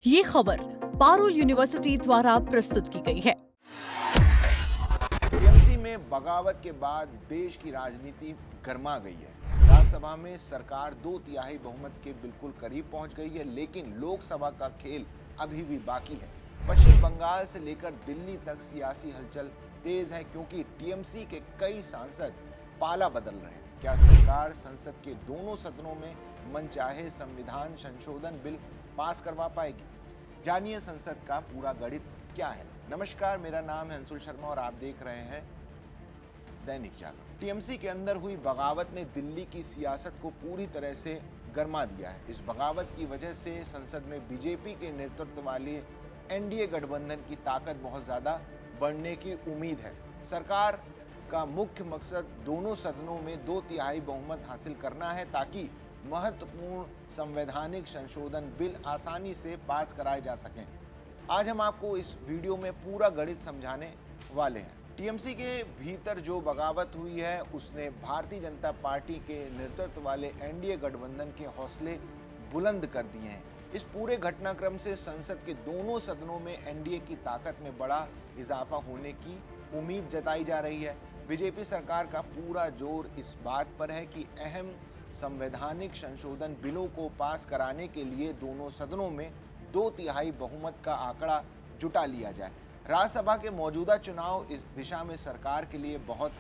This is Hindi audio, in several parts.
ये खबर पारुल यूनिवर्सिटी द्वारा प्रस्तुत की गई है। टीएमसी में बगावत के बाद देश की राजनीति गर्मा गई है। राज्यसभा में सरकार 2/3 बहुमत के बिल्कुल करीब पहुंच गई है, लेकिन लोकसभा का खेल अभी भी बाकी है। पश्चिम बंगाल से लेकर दिल्ली तक सियासी हलचल तेज है, क्योंकि टीएमसी के कई सांसद पाला बदल रहे हैं। क्या सरकार संसद के दोनों सदनों में मनचाहे संविधान संशोधन बिल पास करवा पाएगी? जानिए संसद का पूरा गणित क्या है। नमस्कार, मेरा नाम है अंशुल शर्मा और आप देख रहे हैं दैनिक जागरण। टीएमसी के अंदर हुई बगावत ने दिल्ली की सियासत को पूरी तरह से गरमा दिया है। इस बगावत की वजह से संसद में बीजेपी के नेतृत्व वाली एनडीए गठबंधन की ताकत बहुत ज्यादा बढ़ने की उम्मीद है। सरकार का मुख्य मकसद दोनों सदनों में 2/3 बहुमत हासिल करना है, ताकि महत्वपूर्ण संवैधानिक संशोधन बिल आसानी से पास कराए जा सकें। आज हम आपको इस वीडियो में पूरा गणित समझाने वाले हैं। टीएमसी के भीतर जो बगावत हुई है, उसने भारतीय जनता पार्टी के नेतृत्व वाले एनडीए गठबंधन के हौसले बुलंद कर दिए हैं। इस पूरे घटनाक्रम से संसद के दोनों सदनों में एनडीए की ताकत में बड़ा इजाफा होने की उम्मीद जताई जा रही है। बीजेपी सरकार का पूरा जोर इस बात पर है कि अहम संवैधानिक संशोधन बिलों को पास कराने के लिए दोनों सदनों में 2/3 बहुमत का आंकड़ा जुटा लिया जाए। राज्यसभा के मौजूदा चुनाव इस दिशा में सरकार के लिए बहुत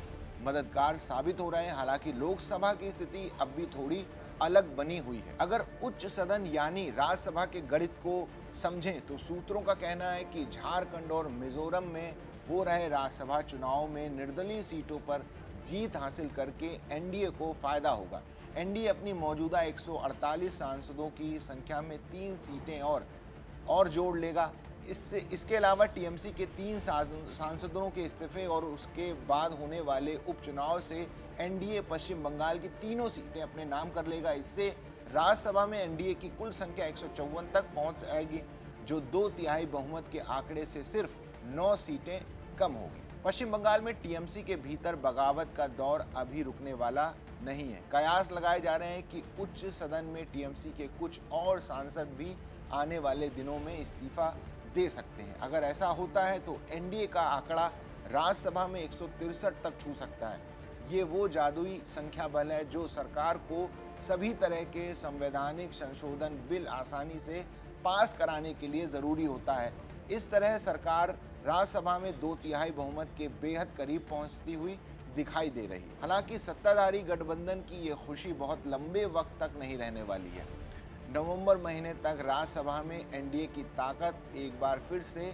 मददगार साबित हो रहे हैं। हालांकि लोकसभा की स्थिति अब भी थोड़ी अलग बनी हुई है। अगर उच्च सदन यानी राज्यसभा के गणित को समझें तो सूत्रों का कहना है कि झारखंड और मिजोरम में हो रहे राज्यसभा चुनाव में निर्दलीय सीटों पर जीत हासिल करके एनडीए को फायदा होगा। एनडीए अपनी मौजूदा 148 सांसदों की संख्या में 3 सीटें और जोड़ लेगा। इसके अलावा टीएमसी के 3 सांसदों के इस्तीफे और उसके बाद होने वाले उपचुनाव से एनडीए पश्चिम बंगाल की तीनों सीटें अपने नाम कर लेगा। इससे राज्यसभा में एनडीए की कुल संख्या 154 तक पहुंच जाएगी, जो 2/3 बहुमत के आंकड़े से सिर्फ 9 सीटें कम होगी। पश्चिम बंगाल में टीएमसी के भीतर बगावत का दौर अभी रुकने वाला नहीं है। कयास लगाए जा रहे हैं कि उच्च सदन में टीएमसी के कुछ और सांसद भी आने वाले दिनों में इस्तीफा दे सकते हैं। अगर ऐसा होता है तो एनडीए का आंकड़ा राज्यसभा में 163 तक छू सकता है। ये वो जादुई संख्या बल है जो सरकार को सभी तरह के संवैधानिक संशोधन बिल आसानी से पास कराने के लिए जरूरी होता है। इस तरह सरकार राज्यसभा में 2/3 बहुमत के बेहद करीब पहुंचती हुई दिखाई दे रही। हालांकि सत्ताधारी गठबंधन की ये खुशी बहुत लंबे वक्त तक नहीं रहने वाली है। नवंबर महीने तक राज्यसभा में एनडीए की ताकत एक बार फिर से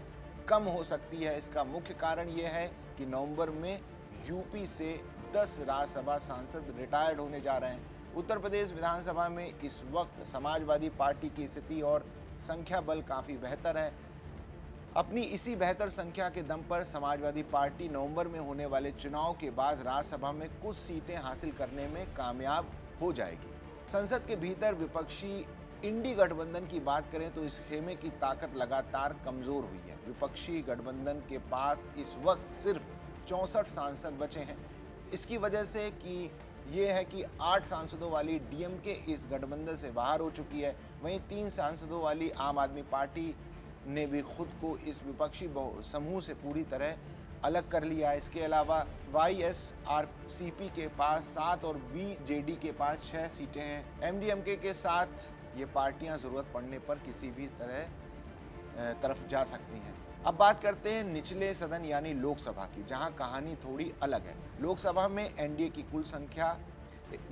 कम हो सकती है। इसका मुख्य कारण यह है कि नवंबर में यूपी से 10 राज्यसभा सांसद रिटायर्ड होने जा रहे हैं। उत्तर प्रदेश विधानसभा में इस वक्त समाजवादी पार्टी की स्थिति और संख्या बल काफ़ी बेहतर है। अपनी इसी बेहतर संख्या के दम पर समाजवादी पार्टी नवंबर में होने वाले चुनाव के बाद राज्यसभा में कुछ सीटें हासिल करने में कामयाब हो जाएगी। संसद के भीतर विपक्षी इंडी गठबंधन की बात करें तो इस खेमे की ताकत लगातार कमजोर हुई है। विपक्षी गठबंधन के पास इस वक्त सिर्फ 64 सांसद बचे हैं। इसकी वजह से कि ये है कि 8 सांसदों वाली डीएमके इस गठबंधन से बाहर हो चुकी है। वहीं 3 सांसदों वाली आम आदमी पार्टी ने भी खुद को इस विपक्षी समूह से पूरी तरह अलग कर लिया है। इसके अलावा वाईएसआरसीपी के पास 7 और बीजेडी के पास 6 सीटें हैं। एमडीएमके के साथ ये पार्टियां जरूरत पड़ने पर किसी भी तरफ जा सकती हैं। अब बात करते हैं निचले सदन यानी लोकसभा की, जहां कहानी थोड़ी अलग है। लोकसभा में एनडीए की कुल संख्या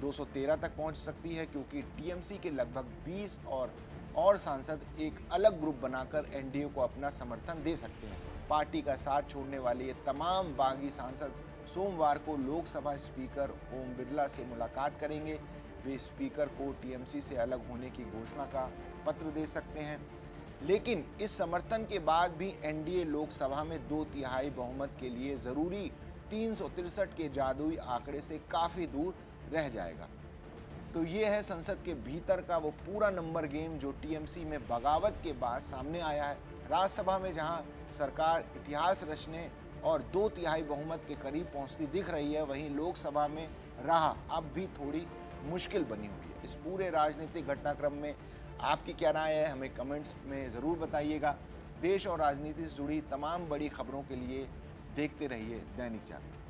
213 तक पहुंच सकती है, क्योंकि टीएमसी के लगभग 20 और सांसद एक अलग ग्रुप बनाकर एनडीए को अपना समर्थन दे सकते हैं। पार्टी का साथ छोड़ने वाले ये तमाम बागी सांसद सोमवार को लोकसभा स्पीकर ओम बिरला से मुलाकात करेंगे। वे स्पीकर को टीएमसी से अलग होने की घोषणा का पत्र दे सकते हैं। लेकिन इस समर्थन के बाद भी एनडीए लोकसभा में 2/3 बहुमत के लिए जरूरी 363 के जादुई आंकड़े से काफी दूर रह जाएगा। तो ये है संसद के भीतर का वो पूरा नंबर गेम जो टीएमसी में बगावत के बाद सामने आया है। राज्यसभा में जहां सरकार इतिहास रचने और 2/3 बहुमत के करीब पहुंचती दिख रही है, वहीं लोकसभा में राह अब भी थोड़ी मुश्किल बनी हुई है। इस पूरे राजनीतिक घटनाक्रम में आपकी क्या राय है हमें कमेंट्स में ज़रूर बताइएगा। देश और राजनीति से जुड़ी तमाम बड़ी खबरों के लिए देखते रहिए दैनिक जागरण।